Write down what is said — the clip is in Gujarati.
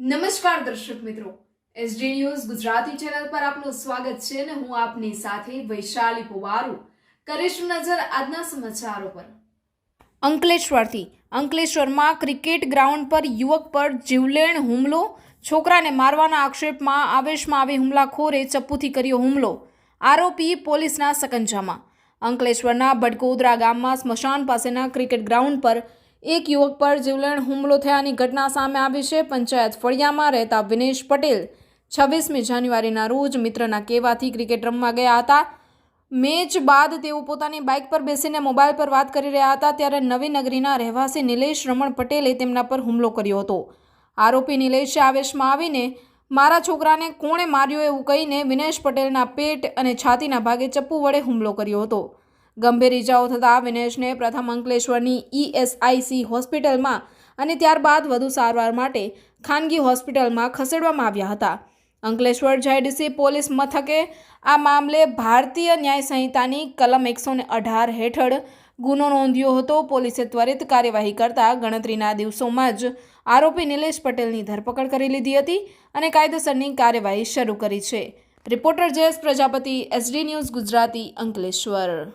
નમસ્કાર દર્શક મિત્રો, એસડી ન્યૂઝ ગુજરાતી ચેનલ પર આપનું સ્વાગત છે અને હું આપની સાથે વૈશાલી પુવારુ કરીશું નજર આજના સમાચારો પર। અંકલેશ્વરમાં ક્રિકેટ ગ્રાઉન્ડ પર યુવક પર જીવલેણ હુમલો। છોકરાને મારવાના આક્ષેપમાં આવેશમાં આવી હુમલાખોરે ચપ્પુથી કર્યો હુમલો। આરોપી પોલીસના સકંજામાં। અંકલેશ્વરના બડકોદરા ગામમાં સ્મશાન પાસેના ક્રિકેટ ગ્રાઉન્ડ પર એક યુવક પર જીવલેણ હુમલો થયાની ઘટના સામે આવી છે। પંચાયત ફળિયામાં રહેતા વિનેશ પટેલ 26મી જાન્યુઆરીના રોજ મિત્રના કહેવાથી ક્રિકેટ રમવા ગયા હતા। મેચ બાદ તેઓ પોતાની બાઇક પર બેસીને મોબાઈલ પર વાત કરી રહ્યા હતા ત્યારે નવીનગરીના રહેવાસી નિલેશ રમણ પટેલે તેમના પર હુમલો કર્યો હતો। આરોપી નિલેશે આવેશમાં આવીને મારા છોકરાને કોણે માર્યો એવું કહીને વિનેશ પટેલના પેટ અને છાતીના ભાગે ચપ્પુ વડે હુમલો કર્યો હતો। ગંભીર ઇજાઓ થતાં વિનેશને પ્રથમ અંકલેશ્વરની ESIC હોસ્પિટલમાં અને ત્યારબાદ વધુ સારવાર માટે ખાનગી હોસ્પિટલમાં ખસેડવામાં આવ્યા હતા। અંકલેશ્વર JDC પોલીસ મથકે આ મામલે ભારતીય ન્યાય સંહિતાની કલમ 118 હેઠળ ગુનો નોંધ્યો હતો। પોલીસે ત્વરિત કાર્યવાહી કરતા ગણતરીના દિવસોમાં જ આરોપી નિલેશ પટેલની ધરપકડ કરી લીધી હતી અને કાયદેસરની કાર્યવાહી શરૂ કરી છે। Reporter Jayesh Prajapati, SD news Gujarati, Ankleshwar.